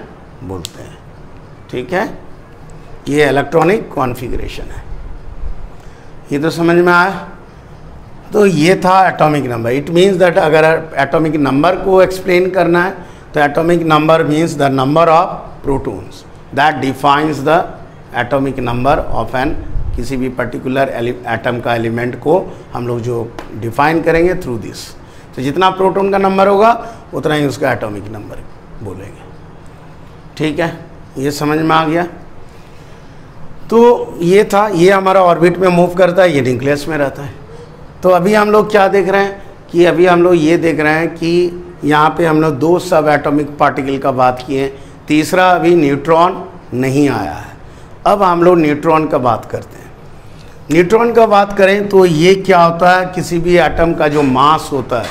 बोलते हैं। ठीक है, ये इलेक्ट्रॉनिक कॉन्फ़िगरेशन है, ये तो समझ में आया। तो ये था atomic number. It means that अगर एटॉमिक नंबर को एक्सप्लेन करना है तो atomic number means the number of protons, that defines the atomic number of an, किसी भी पर्टिकुलर एटम का एलिमेंट को हम लोग जो डिफाइन करेंगे थ्रू दिस। तो जितना प्रोटॉन का नंबर होगा उतना ही उसका एटॉमिक नंबर बोलेंगे। ठीक है, ये समझ में आ गया। तो ये था, ये हमारा ऑर्बिट में मूव करता है, ये न्यूक्लियस में रहता है। तो अभी हम लोग क्या देख रहे हैं कि अभी हम लोग ये देख रहे हैं कि यहाँ पे हम लोग 2 सब एटॉमिक पार्टिकल का बात किए हैं, तीसरा अभी न्यूट्रॉन नहीं आया है। अब हम लोग न्यूट्रॉन का बात करते हैं। न्यूट्रॉन का बात करें तो ये क्या होता है, किसी भी एटम का जो मास होता है,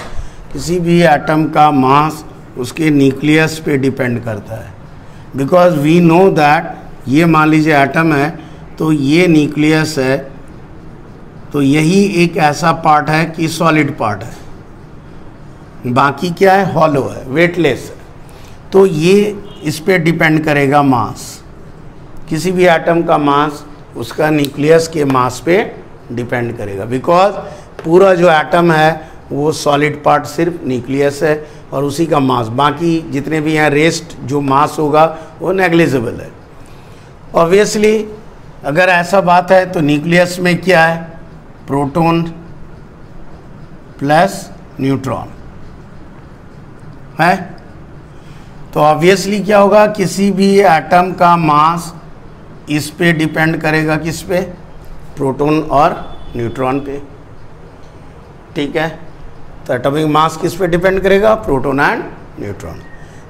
किसी भी एटम का मास उसके न्यूक्लियस पे डिपेंड करता है। बिकॉज वी नो दैट, ये मान लीजिए एटम है तो ये न्यूक्लियस है तो यही एक ऐसा पार्ट है कि सॉलिड पार्ट है, बाकी क्या है, हॉलो है, वेटलेस है। तो ये इस पे डिपेंड करेगा मास, किसी भी एटम का मास उसका न्यूक्लियस के मास पे डिपेंड करेगा, बिकॉज पूरा जो एटम है वो सॉलिड पार्ट सिर्फ न्यूक्लियस है और उसी का मास, बाकी जितने भी हैं रेस्ट जो मास होगा वो नेग्लिजिबल है। ऑब्वियसली अगर ऐसा बात है तो न्यूक्लियस में क्या है, प्रोटॉन प्लस न्यूट्रॉन है। तो ऑब्वियसली क्या होगा, किसी भी एटम का मास इस पे डिपेंड करेगा, किस पे, प्रोटॉन और न्यूट्रॉन पे, ठीक है। तो एटॉमिक मास किस पे डिपेंड करेगा, proton and neutron.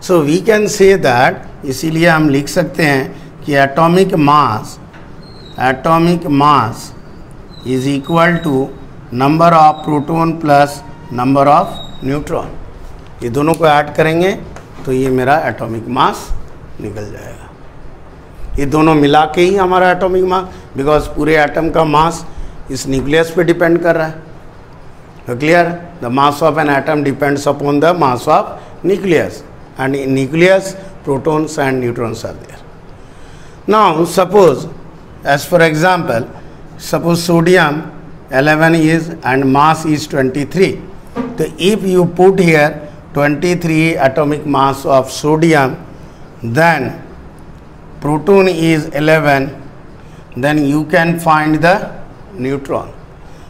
So we can say that, इसीलिए हम लिख सकते हैं कि atomic mass is equal to number of proton plus number of neutron. ये दोनों को ऐड करेंगे तो ये मेरा एटॉमिक मास निकल जाएगा। ये दोनों मिला के ही हमारा एटॉमिक मास, बिकॉज पूरे एटम का मास इस न्यूक्लियस पे डिपेंड कर रहा है। तो clear, the mass of an atom depends upon the mass of nucleus, and in nucleus protons and neutrons are there. Now suppose, as for example, suppose sodium 11 is and mass is 23. So if you put here 23 atomic mass of sodium, then proton is 11, then you can find the neutron.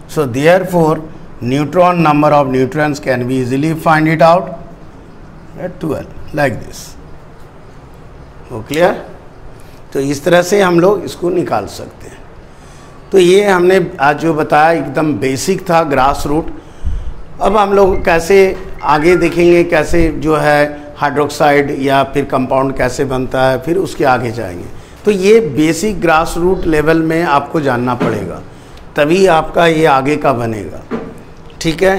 So therefore neutron number of neutrons can be easily find it out at 12, like this. So clear? तो इस तरह से हम लोग इसको निकाल सकते हैं। तो ये हमने आज जो बताया एकदम बेसिक था, ग्रास रूट। अब हम लोग कैसे आगे देखेंगे, कैसे जो है हाइड्रोक्साइड या फिर कंपाउंड कैसे बनता है, फिर उसके आगे जाएंगे। तो ये बेसिक ग्रास रूट लेवल में आपको जानना पड़ेगा, तभी आपका ये आगे का बनेगा, ठीक है।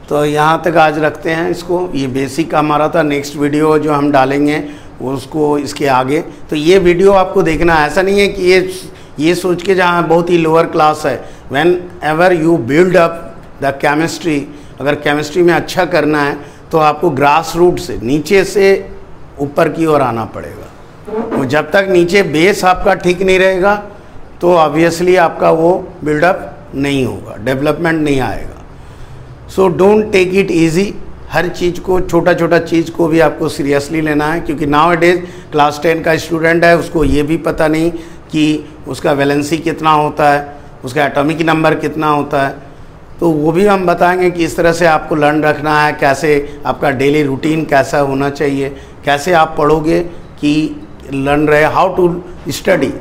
तो यहाँ तक आज रखते हैं इसको। ये बेसिक हमारा था, नेक्स्ट वीडियो जो हम डालेंगे उसको इसके आगे। तो ये वीडियो आपको देखना है, ऐसा नहीं है कि ये सोच के जहाँ बहुत ही लोअर क्लास है। When ever you build up the chemistry, अगर केमिस्ट्री में अच्छा करना है तो आपको ग्रास रूट से, नीचे से ऊपर की ओर आना पड़ेगा। तो जब तक नीचे बेस आपका ठीक नहीं रहेगा तो ऑब्वियसली आपका वो बिल्डअप नहीं होगा, डेवलपमेंट नहीं आएगा। So don't take it easy, हर चीज़ को, छोटा छोटा चीज़ को भी आपको सीरियसली लेना है, क्योंकि नाउ इट इज़ क्लास 10 का स्टूडेंट है, उसको ये भी पता नहीं कि उसका वैलेंसी कितना होता है, उसका एटॉमिक नंबर कितना होता है। तो वो भी हम बताएंगे कि इस तरह से आपको लर्न रखना है, कैसे आपका डेली रूटीन कैसा होना चाहिए, कैसे आप पढ़ोगे कि लर्न रहे, हाउ टू स्टडी।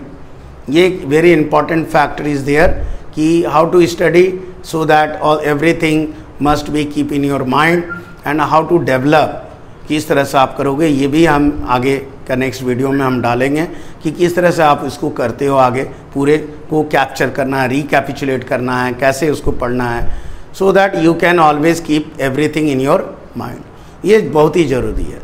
ये very important factor is there कि how to study so that all everything must be keep in your mind, and how to develop, किस तरह से आप करोगे। ये भी हम आगे का नेक्स्ट वीडियो में हम डालेंगे कि किस तरह से आप इसको करते हो, आगे पूरे को कैप्चर करना है, रिकैपिचुलेट करना है, कैसे उसको पढ़ना है, so that you can always keep everything in your mind. ये बहुत ही ज़रूरी है।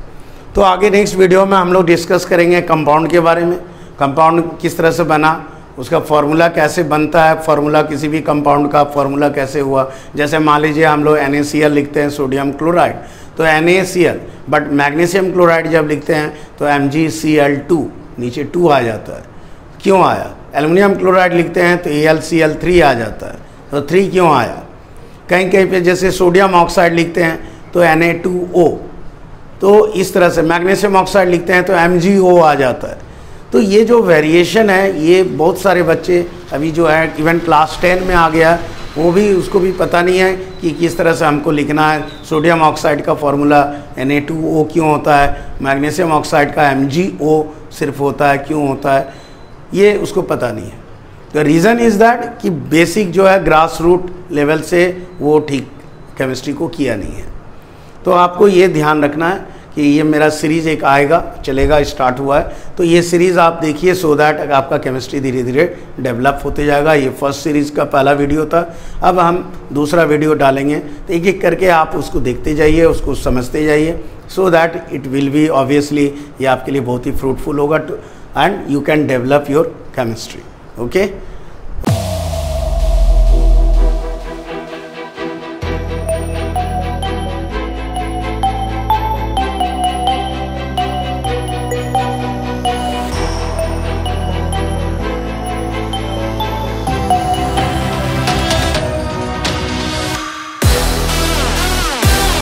तो आगे नेक्स्ट वीडियो में हम लोग डिस्कस करेंगे कंपाउंड के बारे में, कंपाउंड किस तरह से बना, उसका फार्मूला कैसे बनता है, फार्मूला किसी भी कंपाउंड का फार्मूला कैसे हुआ। जैसे मान लीजिए हम लोग NaCl लिखते हैं, सोडियम क्लोराइड, तो NaCl, बट मैग्नीशियम क्लोराइड जब लिखते हैं तो MgCl2, नीचे 2 आ जाता है, क्यों आया। एल्युमिनियम क्लोराइड लिखते हैं तो AlCl3 आ जाता है, तो 3 क्यों आया। कहीं कहीं पे जैसे सोडियम ऑक्साइड लिखते हैं तो Na2O, तो इस तरह से मैग्नीशियम ऑक्साइड लिखते हैं तो MgO आ जाता है। तो ये जो वेरिएशन है, ये बहुत सारे बच्चे अभी जो है इवन क्लास 10 में आ गया, वो भी, उसको भी पता नहीं है कि किस तरह से हमको लिखना है। सोडियम ऑक्साइड का फार्मूला Na2O क्यों होता है, मैग्नीशियम ऑक्साइड का MgO सिर्फ होता है, क्यों होता है, ये उसको पता नहीं है। तो रीज़न इज़ दैट कि बेसिक जो है ग्रास रूट लेवल से वो ठीक केमिस्ट्री को किया नहीं है। तो आपको ये ध्यान रखना है कि ये मेरा सीरीज़ एक आएगा, चलेगा, स्टार्ट हुआ है, तो ये सीरीज़ आप देखिए, सो दैट आपका केमिस्ट्री धीरे धीरे डेवलप होते जाएगा। ये फर्स्ट सीरीज़ का पहला वीडियो था, अब हम दूसरा वीडियो डालेंगे, तो एक एक करके आप उसको देखते जाइए, उसको समझते जाइए, so that it will be obviously, ये आपके लिए बहुत ही फ्रूटफुल होगा, and you can develop your chemistry. Okay.